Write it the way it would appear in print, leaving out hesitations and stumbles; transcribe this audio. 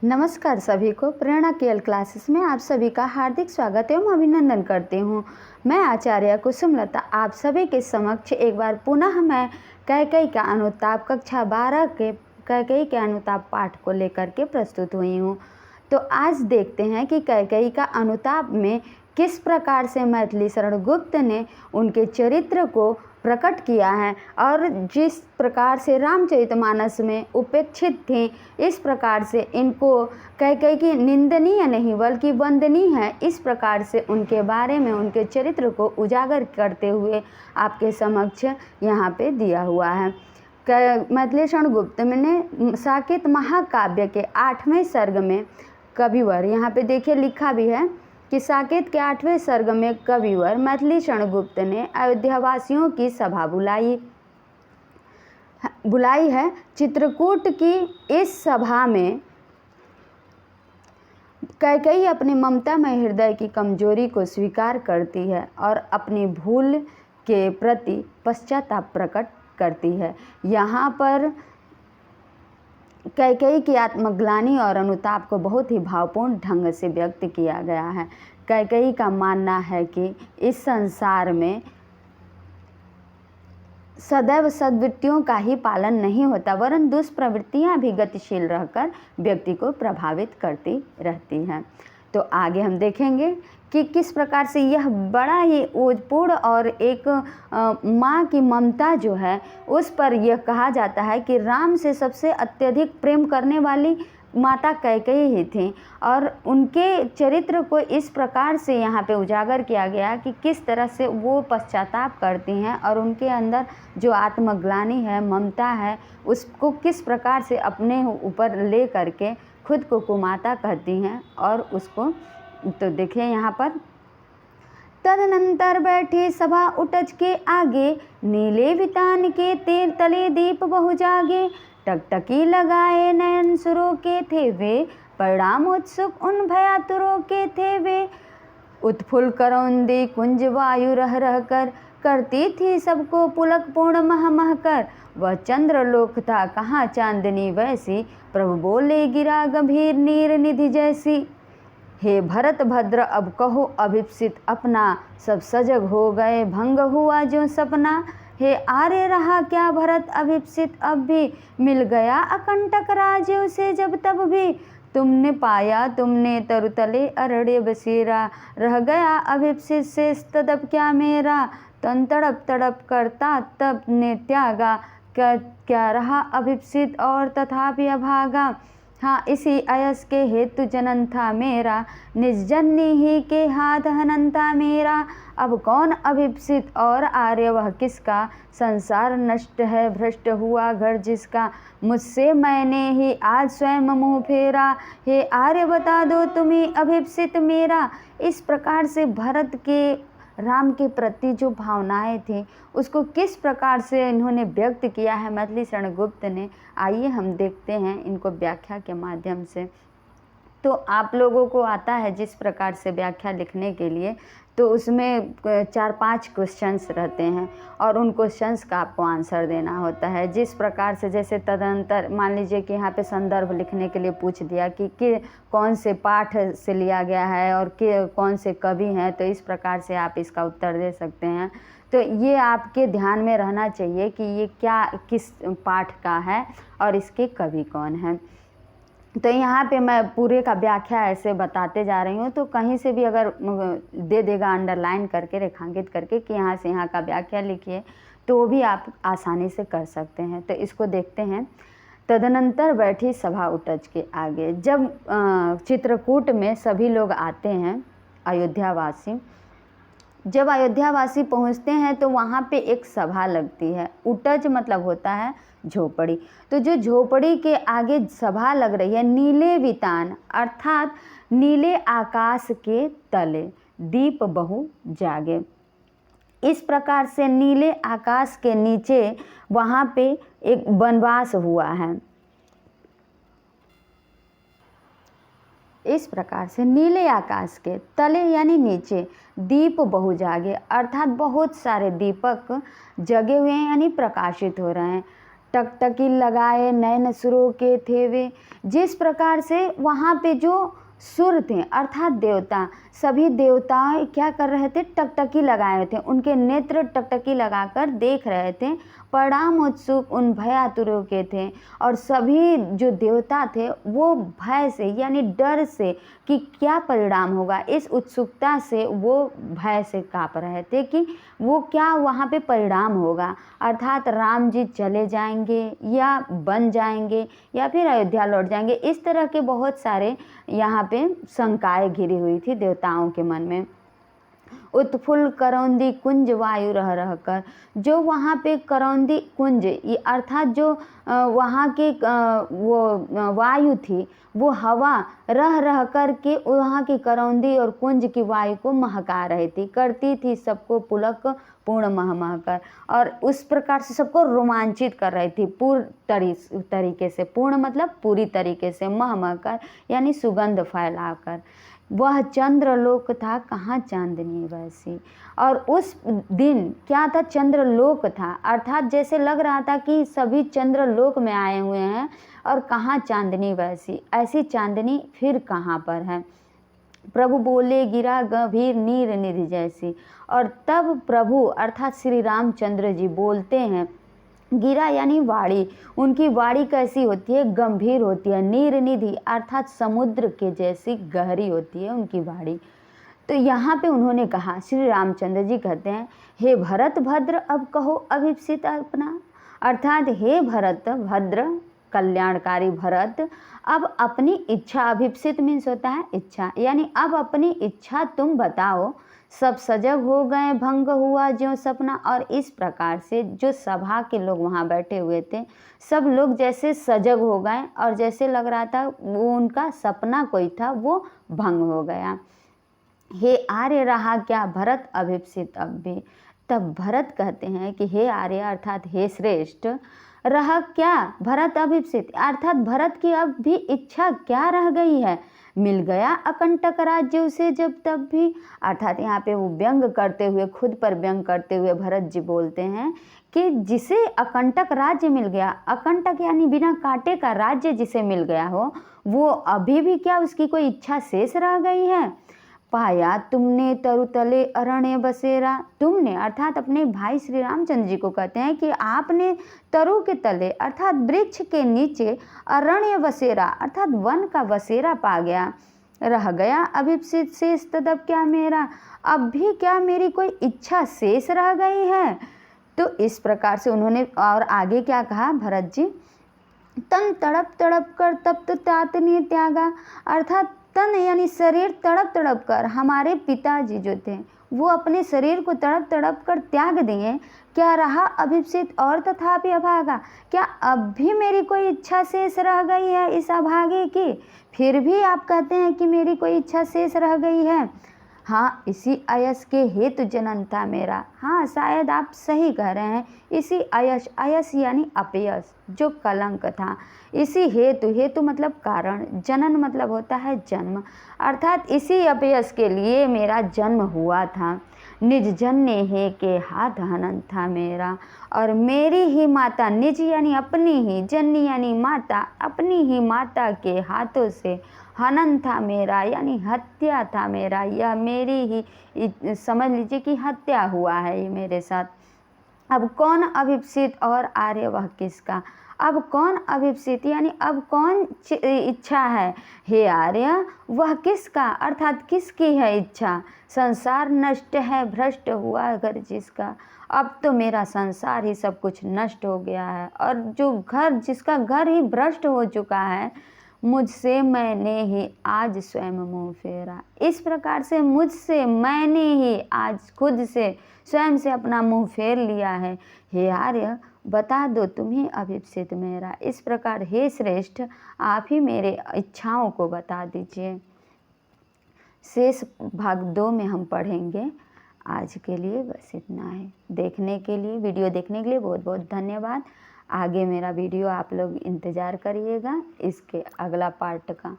नमस्कार सभी को। प्रेरणा केएल क्लासेस में आप सभी का हार्दिक स्वागत एवं अभिनंदन करती हूँ। मैं आचार्य कुसुमलता आप सभी के समक्ष एक बार पुनः मैं कैकेयी का अनुताप कक्षा 12 के कैकेयी के अनुताप पाठ को लेकर के प्रस्तुत हुई हूँ। तो आज देखते हैं कि कैकेयी का अनुताप में किस प्रकार से मैथिली शरण गुप्त ने उनके चरित्र को प्रकट किया है और जिस प्रकार से रामचरितमानस में उपेक्षित थी, इस प्रकार से इनको कैकेयी की निंदनीय नहीं बल्कि वंदनीय है, इस प्रकार से उनके बारे में उनके चरित्र को उजागर करते हुए आपके समक्ष यहाँ पे दिया हुआ है। मैथिली शरण गुप्त ने साकेत महाकाव्य के 8वें सर्ग में कविवर, यहाँ पे देखिए लिखा भी है कि साकेत के 8वें सर्ग में कविवर मैथिली शरण गुप्त ने अयोध्यावासियों की सभा बुलाई है। चित्रकूट की इस सभा में कैकेयी अपनी ममतामय हृदय की कमजोरी को स्वीकार करती है और अपनी भूल के प्रति पश्चाताप प्रकट करती है। यहाँ पर कैकेयी की आत्मग्लानि और अनुताप को बहुत ही भावपूर्ण ढंग से व्यक्त किया गया है। कैकेयी का मानना है कि इस संसार में सदैव सद्वृत्तियों का ही पालन नहीं होता, वरन दुष्प्रवृत्तियां भी गतिशील रहकर व्यक्ति को प्रभावित करती रहती हैं। तो आगे हम देखेंगे कि किस प्रकार से यह बड़ा ही ओजपूर्ण और एक माँ की ममता जो है उस पर यह कहा जाता है कि राम से सबसे अत्यधिक प्रेम करने वाली माता कैकेयी ही थी और उनके चरित्र को इस प्रकार से यहाँ पे उजागर किया गया कि किस तरह से वो पश्चाताप करती हैं और उनके अंदर जो आत्मग्लानि है, ममता है, उसको किस प्रकार से अपने ऊपर ले करके खुद को कुमाता कहती हैं और उसको तो देखिए यहाँ पर तदनंतर बैठी सभा उटज के आगे, नीले वितान के तले दीप बहु जागे, टकटकी लगाए नयन सुरों के थे वे, परिणाम उत्सुक उन भयातुरों के थे वे, उत्फुल करौंदी कुंज वायु रह रह कर, करती थी सबको पुलक पूर्ण मह मह कर, वह चंद्रलोक था कहाँ चांदनी वैसी, प्रभु बोले गिरा गंभीर नीर निधि जैसी, हे भरत भद्र अब कहो अभिप्सित अपना, सब सजग हो गए भंग हुआ जो सपना, हे आर्य रहा क्या भरत अभिप्सित अब भी, मिल गया अकंटक राज्य उसे जब तब भी, तुमने पाया तुमने तरुतले अरण्य बसेरा, रह गया अभिप्सित से तदब क्या मेरा, तन तड़प तड़प करता तब ने त्यागा, क्या रहा अभिप्सित और तथापि अभागा, हाँ इसी अयस के हेतु जनन था मेरा, निज जननी ही के हाथ हनन था मेरा, अब कौन अभिप्सित और आर्य वह किसका, संसार नष्ट है भ्रष्ट हुआ घर जिसका, मुझसे मैंने ही आज स्वयं मुँह फेरा, हे आर्य बता दो तुम्हें अभिप्सित मेरा। इस प्रकार से भरत के राम के प्रति जो भावनाएं थी उसको किस प्रकार से इन्होंने व्यक्त किया है मैथिली शरण गुप्त ने, आइए हम देखते हैं इनको व्याख्या के माध्यम से। तो आप लोगों को आता है जिस प्रकार से व्याख्या लिखने के लिए, तो उसमें 4-5 क्वेश्चंस रहते हैं और उन क्वेश्चंस का आपको आंसर देना होता है। जिस प्रकार से जैसे तदंतर मान लीजिए कि यहाँ पे संदर्भ लिखने के लिए पूछ दिया कि कौन से पाठ से लिया गया है और कौन से कवि हैं, तो इस प्रकार से आप इसका उत्तर दे सकते हैं। तो ये आपके ध्यान में रहना चाहिए कि ये किस पाठ का है और इसके कवि कौन हैं। तो यहाँ पे मैं पूरे का व्याख्या ऐसे बताते जा रही हूँ, तो कहीं से भी अगर दे देगा अंडरलाइन करके रेखांकित करके कि यहाँ से यहाँ का व्याख्या लिखिए, तो वो भी आप आसानी से कर सकते हैं। तो इसको देखते हैं। तदनंतर बैठी सभा उटज के आगे, जब चित्रकूट में सभी लोग आते हैं अयोध्यावासी, जब अयोध्यावासी पहुंचते हैं तो वहाँ पे एक सभा लगती है। उटज मतलब होता है झोपड़ी, तो जो झोपड़ी के आगे सभा लग रही है, नीले वितान अर्थात नीले आकाश के तले दीप बहु जागे, इस प्रकार से नीले आकाश के नीचे वहाँ पे एक वनवास हुआ है। इस प्रकार से नीले आकाश के तले यानी नीचे दीप बहु जागे अर्थात बहुत सारे दीपक जगे हुए हैं यानी प्रकाशित हो रहे हैं। टकटकी लगाए नैन सुरों के थे वे। जिस प्रकार से वहाँ पे जो सुर थे अर्थात देवता, सभी देवता क्या कर रहे थे, टकटकी लगाए हुए थे, उनके नेत्र टकटकी लगाकर देख रहे थे, परिणाम उत्सुक उन भयातुरों के थे। और सभी जो देवता थे वो भय से यानी डर से कि क्या परिणाम होगा, इस उत्सुकता से वो भय से काँप रहे थे कि वो क्या वहाँ पे परिणाम होगा, अर्थात राम जी चले जाएंगे या बन जाएंगे या फिर अयोध्या लौट जाएंगे। इस तरह के बहुत सारे यहाँ पे शंकाएं घिरी हुई थी देवताओं के मन में। उत्फुल्ल करौंदी कुंज वायु रह रह कर, जो वहाँ पे करौंदी कुंज अर्थात जो वहाँ के वो वायु थी, वो हवा रह रह कर के वहाँ की करौंदी और कुंज की वायु को महका रही थी, करती थी सबको पुलक पूर्ण मह मह कर, और उस प्रकार से सबको रोमांचित कर रही थी पूर्ण तरीके से। पूर्ण मतलब पूरी तरीके से, मह मह कर यानी सुगंध फैलाकर। वह चंद्रलोक था कहाँ चांदनी वैसी। और उस दिन क्या था, चंद्रलोक था, अर्थात जैसे लग रहा था कि सभी चंद्रलोक में आए हुए हैं, और कहाँ चांदनी वैसी, ऐसी चांदनी फिर कहाँ पर है। प्रभु बोले गिरा गंभीर नीर निधि जैसी। और तब प्रभु अर्थात श्री रामचंद्र जी बोलते हैं, गिरा यानी वाणी, उनकी वाणी कैसी होती है, गंभीर होती है, नीर निधि अर्थात समुद्र के जैसी गहरी होती है उनकी वाणी। तो यहाँ पे उन्होंने कहा, श्री रामचंद्र जी कहते हैं, हे भरत भद्र अब कहो अभिप्सित अपना, अर्थात हे भरत भद्र कल्याणकारी भरत, अब अपनी इच्छा, अभिप्सित मीन्स होता है इच्छा, यानी अब अपनी इच्छा तुम बताओ। सब सजग हो गए भंग हुआ ज्यों सपना। और इस प्रकार से जो सभा के लोग वहाँ बैठे हुए थे सब लोग जैसे सजग हो गए, और जैसे लग रहा था वो उनका सपना कोई था वो भंग हो गया। हे आर्य रहा क्या भरत अभिप्सित अब भी। तब भरत कहते हैं कि हे आर्य अर्थात हे श्रेष्ठ, रह क्या भरत अभिप्सित, अर्थात भरत की अब भी इच्छा क्या रह गई है, मिल गया अकंटक राज्य उसे जब तब भी। अर्थात यहाँ पे वो व्यंग करते हुए, खुद पर व्यंग करते हुए भरत जी बोलते हैं कि जिसे अकंटक राज्य मिल गया, अकंटक यानी बिना कांटे का राज्य जिसे मिल गया हो, वो अभी भी क्या उसकी कोई इच्छा शेष रह गई है। पाया तुमने तरुतले अरण्य बसेरा, तुमने अर्थात अपने भाई श्री रामचंद्र जी को कहते हैं कि आपने तरु के तले अर्थात वृक्ष के नीचे अरण्य बसेरा अर्थात वन का बसेरा पा गया। रह गया अभिप्सित शेष तदब क्या मेरा, अब भी क्या मेरी कोई इच्छा शेष रह गई है। तो इस प्रकार से उन्होंने और आगे क्या कहा भरत जी, तन तड़प तड़प कर तप्त तातनी त्यागा, अर्थात तन यानी शरीर तड़प तड़प कर, हमारे पिताजी जो थे वो अपने शरीर को तड़प तड़प कर त्याग दिए, क्या रहा अभिप्सित और तथापि अभागा, क्या अब भी मेरी कोई इच्छा शेष रह गई है इस अभागे की, फिर भी आप कहते हैं कि मेरी कोई इच्छा शेष रह गई है। हाँ इसी अयस के हेतु जनन था मेरा, हाँ शायद आप सही कह रहे हैं, इसी अयश, अयस यानी अपयश जो कलंक था, इसी हेतु, हेतु मतलब कारण, जनन मतलब होता है जन्म, अर्थात इसी अपयश के लिए मेरा जन्म हुआ था। निज जन्य हे के हाथ हनन था मेरा, और मेरी ही माता, निज यानी अपनी ही, जन्य यानी माता, अपनी ही माता के हाथों से हनन था मेरा यानी हत्या था मेरा, यह मेरी ही समझ लीजिए कि हत्या हुआ है ये मेरे साथ। अब कौन अभिप्सित और आर्य वह किसका, अब कौन अभिप्सित यानी अब कौन इच्छा है, हे आर्य वह किसका, अर्थात किसकी है इच्छा। संसार नष्ट है भ्रष्ट हुआ घर जिसका, अब तो मेरा संसार ही सब कुछ नष्ट हो गया है, और जो घर, जिसका घर ही भ्रष्ट हो चुका है, मुझसे मैंने ही आज स्वयं मुँह फेरा। इस प्रकार से मुझसे मैंने ही आज खुद से स्वयं से अपना मुँह फेर लिया है। हे आर्य बता दो तुम ही अभिप्सित मेरा, इस प्रकार हे श्रेष्ठ आप ही मेरे इच्छाओं को बता दीजिए। शेष भाग 2 में हम पढ़ेंगे। आज के लिए बस इतना है। देखने के लिए, वीडियो देखने के लिए बहुत बहुत धन्यवाद। आगे मेरा वीडियो आप लोग इंतज़ार करिएगा इसके अगला पार्ट का।